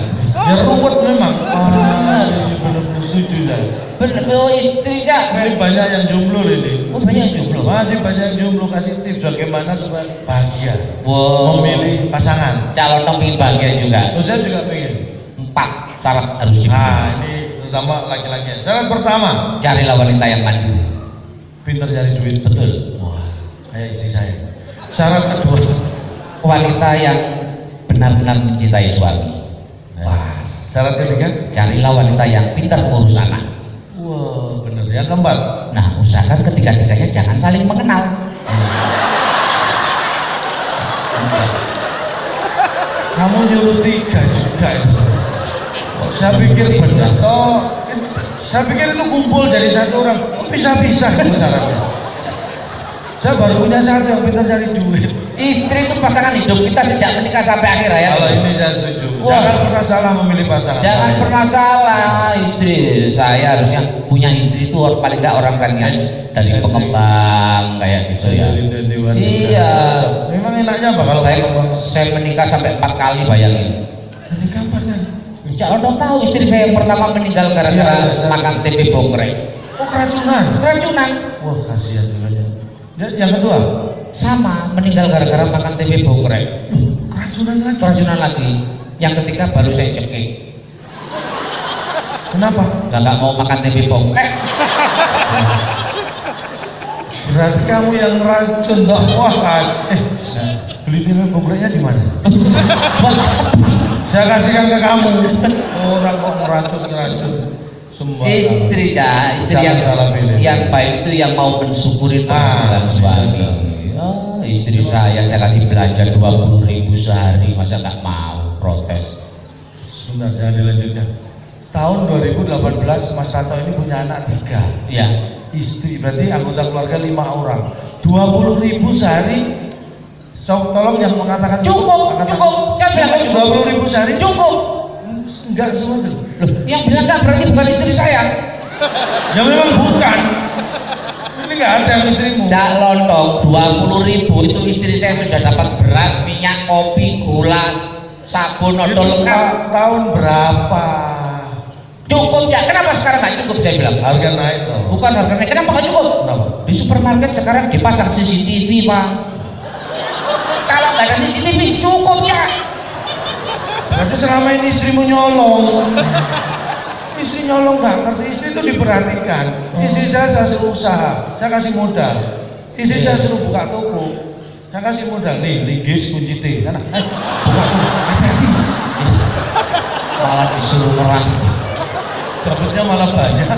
Ya ruwet memang. Ini benar-benar setuju saya. Bener, oh istri saya. Ini banyak yang jomblo ini. Oh banyak yang jomblo. Masih banyak yang jomblo, kasih tips bagaimana supaya bahagia. Wow. Memilih pasangan. Calon pengen bahagia juga. Saya juga pengen. 4 syarat harus dipenuhi. Nah ini terutama laki-laki. Syarat pertama, carilah wanita yang mandiri. Pintar cari duit. Betul. Wah, kayak istri saya. Syarat kedua, wanita yang benar-benar mencintai suami. Wah, syarat ketiga, carilah wanita yang pintar mengurus anak. Wah, benar. Yang keempat, nah usahakan ketiga-tiganya jangan saling mengenal. Kamu nyuruh 3 juga itu. Saya pikir benar toh. Saya pikir itu kumpul jadi satu orang. Kok bisa-bisa itu syaratnya? Saya baru punya satu yang pintar cari duit. Istri itu pasangan hidup kita sejak menikah sampai akhir ya. Kalau ini saya setuju. Wah. Jangan pernah salah memilih pasangan. Jangan pernah salah istri. Saya harusnya punya istri itu paling nggak orang yang dari pengembang kayak gitu ya. Iya. Memang enaknya apa kalau saya menikah sampai 4 kali, bayangin. menikah apa kan? Jangan dong tahu istri saya yang pertama meninggal gara-gara makan tempe bongkrek. Oh, keracunan. Keracunan. Wah, kasihan juga ya. Yang kedua Sama, meninggal gara-gara makan tempe bongkrek. keracunan lagi. Keracunan lagi. Yang ketiga baru saya cekik. Kenapa? Nggak mau makan tempe bongkrek. Berarti kamu yang racun toh. Wah, beli tempe bongkreknya di mana? Saya kasihkan ke kamu. Orang kok meracun. Istri istri yang baik itu yang mau mensyukuri penghasilan suami. Oh, istri saya kasih belanja 20.000 sehari, masa nggak mau, protes. Sebentar, jangan dilanjutkan. Tahun 2018 Mas Tato ini punya anak 3. Iya. Istri, berarti anggota keluarga 5 orang. 20.000 sehari. Tolong yang mengatakan cukup. Saya bilang cukup. 20.000 sehari cukup. Enggak semua tuh. Loh, yang bilang enggak berarti bukan istri saya. Ya memang bukan. Ini enggak ada yang istrimu. Cak Lontong, 20.000 itu istri saya sudah dapat beras, minyak, kopi, gula, sabun, odol lengkap. Tahun berapa? Cukup ya, kenapa sekarang nggak cukup saya bilang? Harga naik toh. Bukan harga naik, kenapa nggak cukup? Kenapa? Di supermarket sekarang dipasang CCTV, Pak. Kalau nggak ada CCTV cukup ya. Berarti selama ini istrimu nyolong. Istri nyolong nggak ngerti, istri itu diperhatikan. Istri saya suruh usaha, saya kasih modal. Istri saya suruh buka toko, saya kasih modal. Nih, linggis kunci T, sana, buka toko, hati-hati. Malah disuruh merah. Dapatnya malah banyak.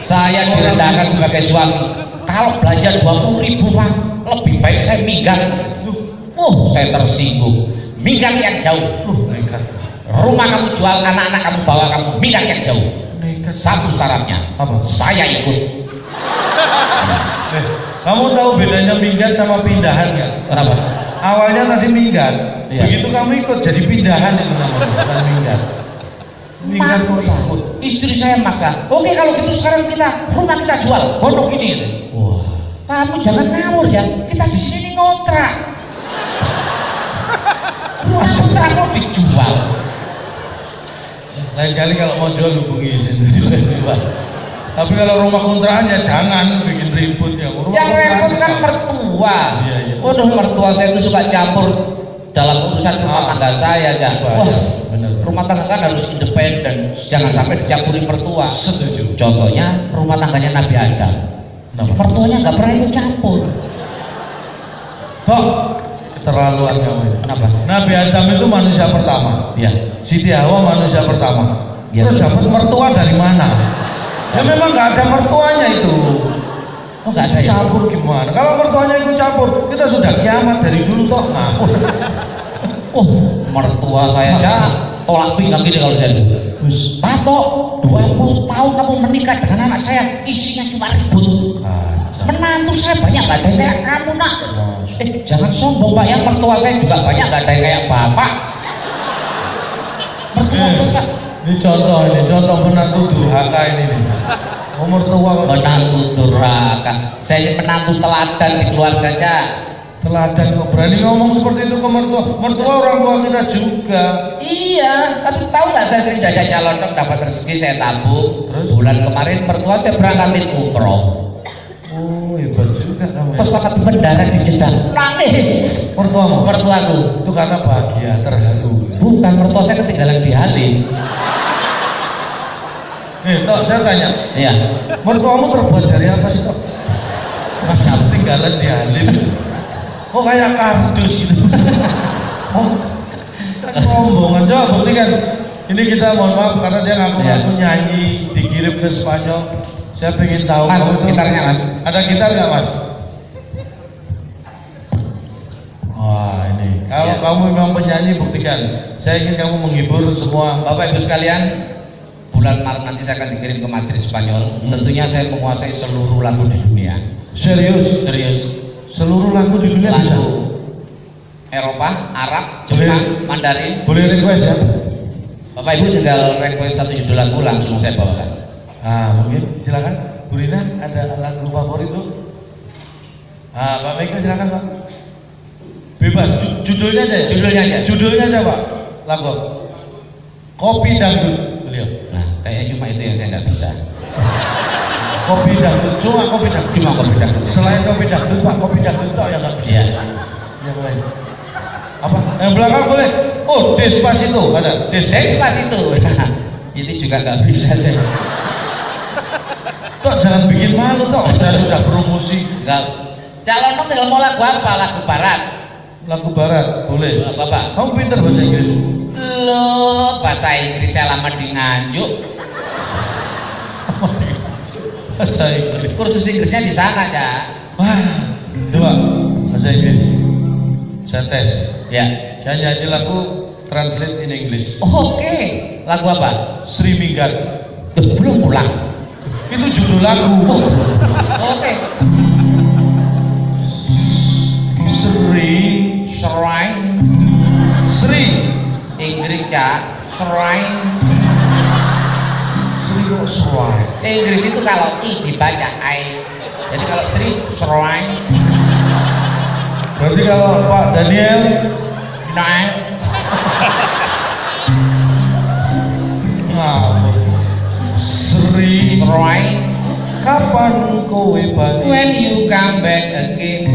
Saya direndahkan sebagai suami. Kalau belanja 20.000 Pak, lebih baik saya minggat. Saya tersinggung. Minggat yang jauh. Nekat. Rumah kamu jual, anak-anak kamu bawa, kamu minggat yang jauh. Nekat. Satu syaratnya. Apa? Saya ikut. Kamu tahu bedanya minggat sama pindahan nggak? Kenapa? Awalnya tadi minggat, Iya. begitu kamu ikut jadi pindahan itu namanya, bukan minggat. Minggat kok ikut. Istri saya maksa. Oke, kalau gitu sekarang rumah kita jual. Gondok ini. Wah. Kamu jangan ngawur ya. Kita di sini nih ngontrak. Rumah kontrak mau dijual. Lain kali kalau mau jual hubungi sendiri. Tapi kalau rumah kontrakan ya jangan bikin ribut ya. Yang repot kan mertua. Iya. Waduh, mertua saya itu suka campur dalam urusan rumah tangga saya aja. Wah, benar. rumah tangga kan harus independen, jangan sampai dicampuri mertua. Setuju. Contohnya rumah tangganya Nabi Adam. Kenapa? Mertuanya nggak pernah ikut campur. Kok keterlaluan kamu ini? Kenapa? Nabi Adam itu manusia pertama. Iya. Siti Hawa manusia pertama. Ya. Terus dapat mertua dari mana? Ya memang nggak ada mertuanya itu. Oh, nggak ada ya? Campur gimana? Kalau mertuanya ikut campur, kita sudah kiamat dari dulu toh. Ngawur. Mertua saya aja tolak pinggang gini kalau saya dulu. Tato, 20 tahun kamu menikah dengan anak saya, isinya cuma ribut. Menantu saya banyak nggak ada yang kayak kamu nak. Jangan sombong Pak, yang mertua saya juga banyak nggak ada yang kayak bapak. Mertua saya. Ini contoh menantu durhaka ini nih. Mertua Menantu durhaka. Saya ini menantu teladan di keluarga aja. Teladan kok berani ngomong seperti itu ke mertua. Mertua orang tua kita juga. Iya, tapi tahu nggak saya sering jajan calon dong, dapat rezeki saya tabung. Terus? Bulan kemarin mertua saya berangkatin umroh. Oh, hebat juga kamu ya. Pesawat mendarat di Jeddah, nangis. Mertuamu? Mertuaku. Itu karena bahagia, terharu. Bukan, mertua saya ketinggalan di Halim. Tok, saya tanya. Iya. Mertuamu terbuat dari apa sih, Tok? Masa ketinggalan di Halim. Oh, kayak kardus gitu. Oh, kan ngomongan. Coba buktikan. Ini kita mohon maaf karena dia ngaku-ngaku nyanyi, dikirim ke Spanyol. Saya pengen tahu. Mas, gitarnya Mas. Ada gitar nggak Mas? Wah ini. Kalau kamu memang penyanyi buktikan. Saya ingin kamu menghibur semua. Bapak Ibu sekalian, bulan Maret nanti saya akan dikirim ke Madrid Spanyol. Tentunya saya menguasai seluruh lagu di dunia. Serius? Serius. Seluruh lagu di dunia bisa. Lagu Eropa, Arab, Jepang, Mandarin. Boleh request ya. Bapak Ibu tinggal request satu judul lagu langsung saya bawakan. Mungkin silakan. Bu Rina ada lagu favorit tuh? Pak Mega silakan Pak. Bebas, judulnya aja. Judulnya aja Pak. Lagu Kopi Dangdut beliau. Nah, kayaknya cuma itu yang saya nggak bisa. Kopi Dangdut, cuma Kopi Dangdut. Selain Kopi Dangdut Pak, Kopi Dangdut tau yang nggak bisa. Iya. Yang lain. Apa? Yang belakang boleh. Oh, Despacito ada. Despacito. Itu juga nggak bisa saya. Tok jangan bikin malu Tok. Saya sudah promosi. Enggak. Calon tinggal mau lagu apa? Lagu barat. Lagu barat boleh. Bapak. Kamu pinter bahasa Inggris? Lo bahasa Inggris saya lama di Nganjuk. Bahasa Inggris. Kursus Inggrisnya di sana aja. Wah, coba bahasa Inggris. Saya tes. Ya. Saya nyanyi lagu translate in English. Oke. Lagu apa? Sri Minggat. Belum pulang. Itu judul lagu. Oke. Sri Inggris ya. Shrine. Sri kok shrine? Inggris itu kalau I dibaca I. Jadi kalau Sri shrine. Berarti kalau Pak Daniel Nah. ngawur. Sri Shrine. kapan kowe bali? When you come back again.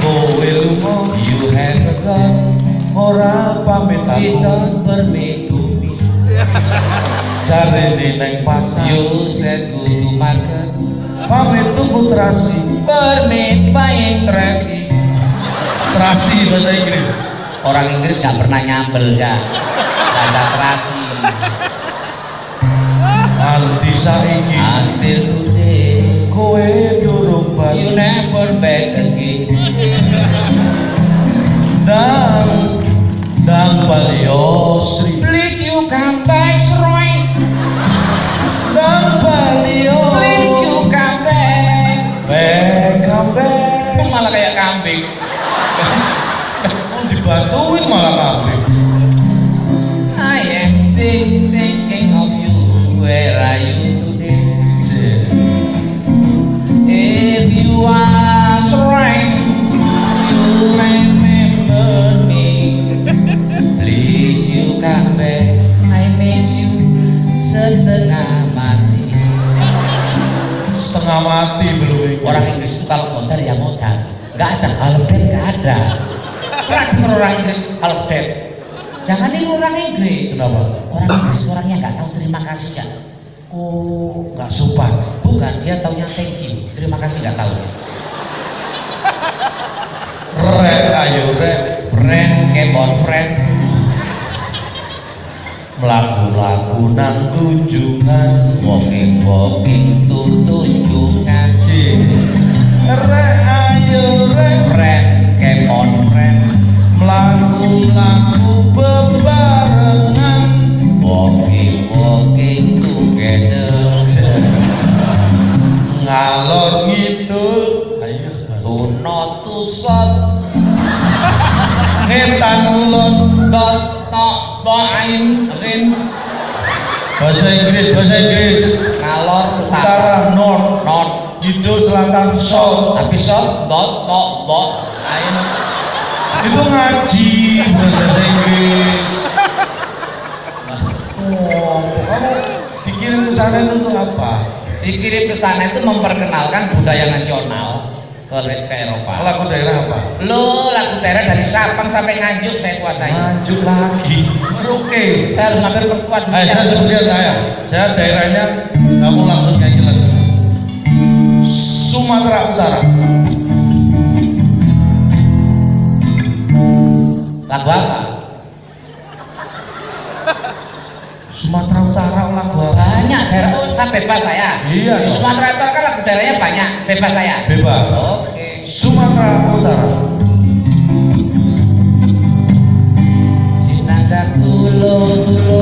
Kowe lunga You have gone ora pamit aku. without permit to me. Jarene neng pasar You said go to market. pamit tuku terasi. Permit buying Tracy. Terasi bahasa Inggris. Orang Inggris nggak pernah nyambel ya. Nggak ada terasi. Anti saiki Until today kowe durung bali. you never back again. Dang bali yo Sri. Please you come back, Shrine. Dang bali yo. Please you come back. Come back. Malah kayak kambing. Dibantuin malah kambing. I am sick thinking of you. Where are you today? If you are Shrine, you remember me. Please you come back. I miss you setengah mati. Setengah mati belum Inggris. Orang Inggris itu kalau modal ya modal. Nggak ada half dead, nggak ada. Pernah dengar orang Inggris half dead? Jangan niru orang Inggris. Kenapa? Orang Inggris orangnya nggak tahu terima kasih ya. Oh, nggak sopan. Bukan, dia taunya thank you. Terima kasih nggak tahu. Ayo Friend, keep on friend. melaku-laku nang tunjungan. Walking tunjungan. Ayo Friend, keep on friend. melaku-laku bebarengan. Walking together. Ngalor ngidul. Ayo. To not to shot. Ngetan ulon. To'ain rin. Bahasa Inggris. Ngalor Utara, north, North. Kidul, selatan, south. Tapi shot ain. Itu ngaji bukan bahasa Inggris. Oh, kamu dikirim ke sana itu untuk apa? Dikirim ke sana itu memperkenalkan budaya nasional ke Eropa. Lagu daerah apa? Lo lagu daerah dari Sabang sampai Nganjuk saya kuasai. Lanjut lagi. Oke. Saya harus mampir perkuat dulu. Saya sebenarnya tanya. Saya daerahnya, kamu langsung nyanyi lagu. Sumatera Utara. Lagu apa? Sumatera Utara lagu apa? Banyak daerah. Oh, saya bebas saya. Iya. Di Sumatera Utara kan lagu daerahnya banyak. Bebas saya. Bebas. Oke. Sumatera Utara. Sinaga tulo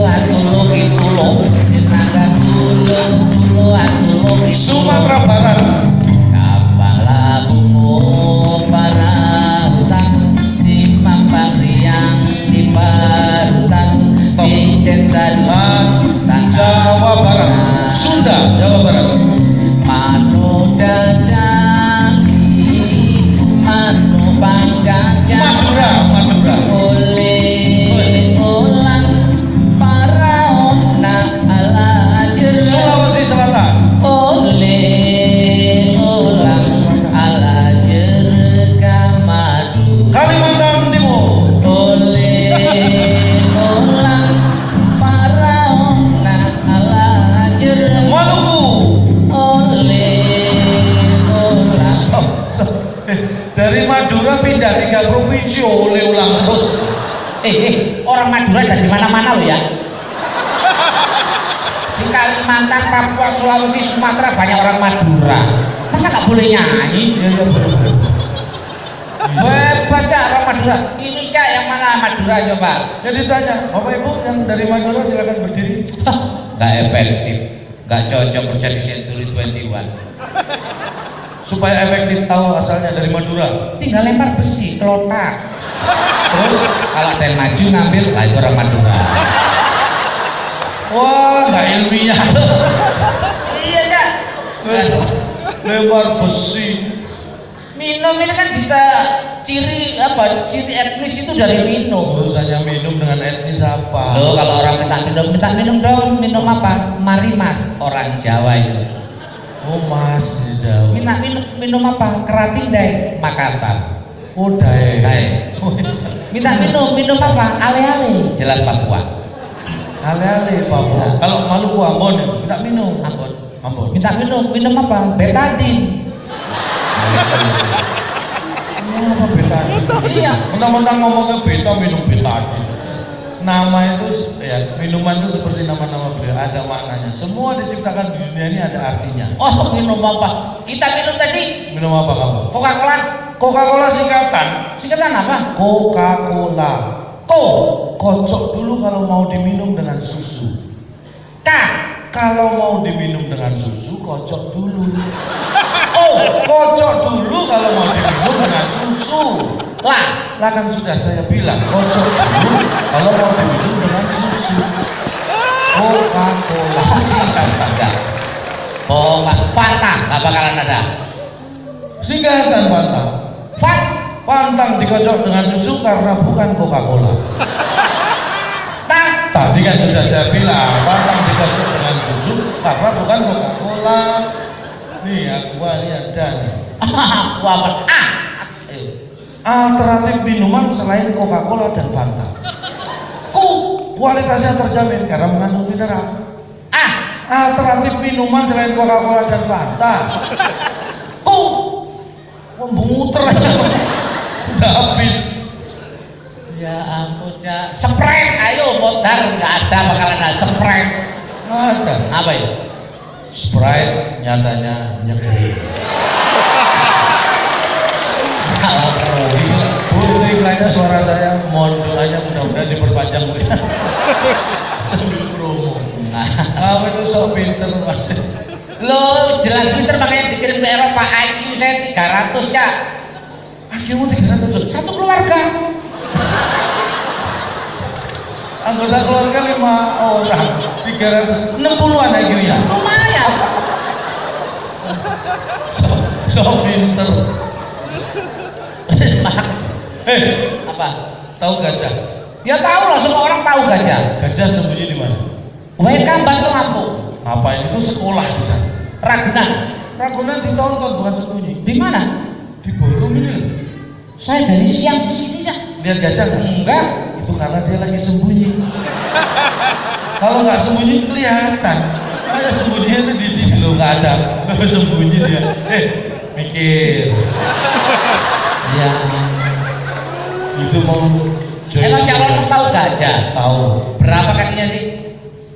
atulo kitulo. Sinaga tulo atulo kitulo. Sumatera Barat. Kapal labung desa Jawa Barat. Sunda, Jawa Barat. Manu dadali manu panggaga Madura, Madura. oleh ulang para ona ala jer Sulawesi Selatan. oleh ulang ala jer kamadu Kalimantan Timur. oleh ulang para ona ala jer Maluku. oleh ulang Stop, stop. Dari Madura pindah 3 provinsi oleh ulang terus. orang Madura dari mana-mana loh ya. Di Kalimantan, Papua, Sulawesi, Sumatera banyak orang Madura. Masa nggak boleh nyanyi? Iya, iya, benar. Bebas ya orang Madura. Ini Cak yang mana Madura coba? Ya ditanya, Bapak Ibu yang dari Madura silakan berdiri. Nggak efektif, nggak cocok kerja di Century 21. Supaya efektif tahu asalnya dari Madura. Tinggal lempar besi, kelotak. Terus, Kalau ada yang maju ngambil, lah itu orang Madura. wah nggak ilmiah. Iya Cak. Lempar besi. Minum ini kan bisa ciri apa? Ciri etnis itu dari minum. Urusannya minum dengan etnis apa? Loh, kalau orang minta minum dong, minum apa? Mari Mas, orang Jawa itu. Oh Mas di Jawa. Minta minum apa? Kerating deh, Makassar. Oh Dae. Dae. Oh, Minta minum apa? Ale-ale, jelas Papua. ale-ale Papua. Kalau Maluku Ambon ya, minta minum. Ambon. Ambon. Minta minum apa? Betadine. Apa betadine? Iya. Mentang-mentang ngomongnya beta minum betadine. Nama itu ya minuman itu seperti nama-nama beliau ada maknanya. Semua diciptakan di dunia ini ada artinya. Oh, minum apa? Kita minum tadi Minum apa kamu? Coca-Cola. Coca-Cola singkatan. Singkatan apa? Coca-Cola. Ko. Kocok dulu kalau mau diminum dengan susu. K. Kalau mau diminum dengan susu, kocok dulu. O. Kocok dulu kalau mau diminum dengan susu. Lah. Lah kan sudah saya bilang, kocok dulu kalau mau diminum dengan susu. Coca-Cola singkatan. Oh, Fanta nggak bakalan ada. Singkatan Fanta. Pantang dikocok dengan susu karena bukan Coca-Cola. Tadi kan sudah saya bilang, pantang dikocok dengan susu karena bukan Coca-Cola. Nih, aku lihat ada nih. Aku apa? Alternatif minuman selain Coca-Cola dan Fanta. Kualitasnya terjamin karena mengandung mineral. Alternatif minuman selain Coca-Cola dan Fanta. Memuter udah habis. Ya ampun ya. Sprite, ayo modal nggak ada bakalan ada Sprite. Ada. Apa ya? Sprite nyatanya nyegeri. Kalau Gila, Bu itu iklannya suara saya, mohon doanya mudah-mudahan diperpanjang Bu ya. Sambil promo. Kamu itu sok pinter Mas. lo jelas pinter makanya dikirim ke Eropa. IQ saya 300 ya. IQ-mu 300. Satu keluarga. Anggota keluarga 5 orang, 360-an IQ-nya. Lumayan. Sok pinter. Apa? Tahu gajah? Ya tahu lah, semua orang tahu gajah. Gajah sembunyi di mana? WK Baso Lampung. Ngapain itu sekolah di sana? Ragunan. Ragunan ditonton bukan sembunyi. Di mana? Di ballroom ini loh. Saya dari siang di sini ya. Lihat gajah nggak? Enggak. Itu karena dia lagi sembunyi. Kalau nggak sembunyi kelihatan. Makanya sembunyinya itu di sini loh, nggak ada. Loh, sembunyi dia. Mikir. Ya. Itu mau join. Emang calon tahu gajah? Tahu. Berapa kakinya sih?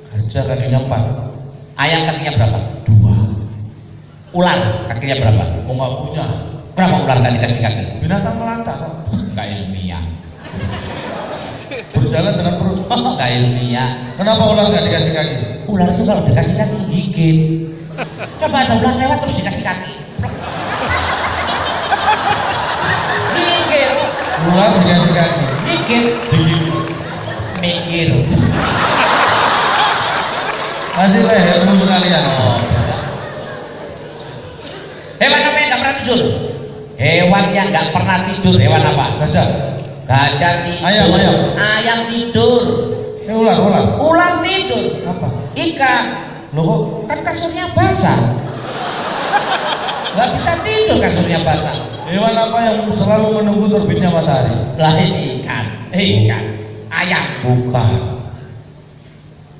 Gajah kakinya 4. Ayam kakinya berapa? 2. Ular kakinya berapa? Kok nggak punya? Berapa ular nggak dikasih kaki? Binatang melata kan? Nggak ilmiah. Berjalan dengan perut. Nggak ilmiah. Kenapa ular nggak dikasih kaki? Ular itu kalau dikasih kaki gigit. Coba ada ular lewat terus dikasih kaki. Gigit. Ular dikasih kaki. Gigit. Digigit. Mikir. Kasih lehermu sekalian. Hewan apa yang nggak pernah tidur? Hewan yang nggak pernah tidur, hewan apa? Gajah. Gajah tidur. Ayam. Ayam tidur. Ular. Ular tidur. Apa? Ikan. Loh Kan kasurnya basah. Nggak bisa tidur kasurnya basah. hewan apa yang selalu menunggu terbitnya matahari? Lah ini ikan. Ikan. Ayam. Bukan.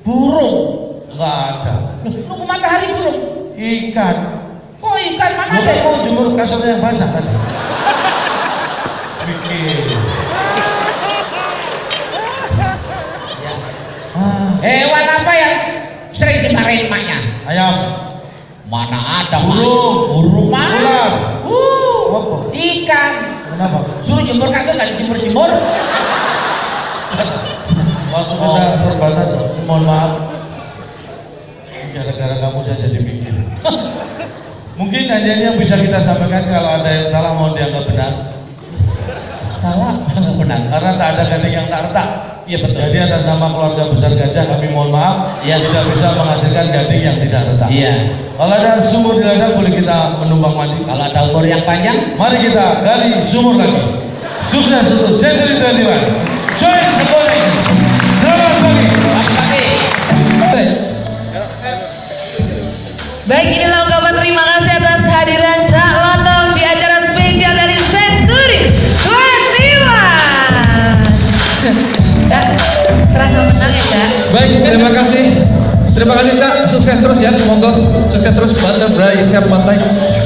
Burung. Nggak ada. Nunggu matahari burung. Ikan. Oh ikan mana Lo ada? kan mau jemur kasurnya yang basah tadi. Bikin. Ya. Hewan apa yang sering dimarahin emaknya? ayam. Mana ada Burung. Mana? Ular. Apa? Ikan. Kenapa? Suruh jemur kasur gak dijemur-jemur. Waktu kita terbatas, mohon maaf. Gara-gara kamu saya jadi mikir. Mungkin hanya ini yang bisa kita sampaikan. Kalau ada yang salah mohon dianggap benar. Salah, nggak benar. Karena tak ada gading yang tak retak. Iya betul. Jadi atas nama keluarga besar gajah kami mohon maaf Iya. tidak bisa menghasilkan gading yang tidak retak. Iya. Kalau ada sumur di ladang boleh kita menumpang mandi. Kalau ada umur yang panjang, Mari kita gali sumur lagi. Sukses untuk Century 21. Join the collection. Selamat pagi. Baik, inilah ungkapan terima kasih atas kehadiran Cak Lontong di acara spesial dari Century 21. Cak, serasa menang ya Cak. Baik, terima kasih. Terima kasih Cak, sukses terus ya, monggo sukses terus, butterfly siap pantai.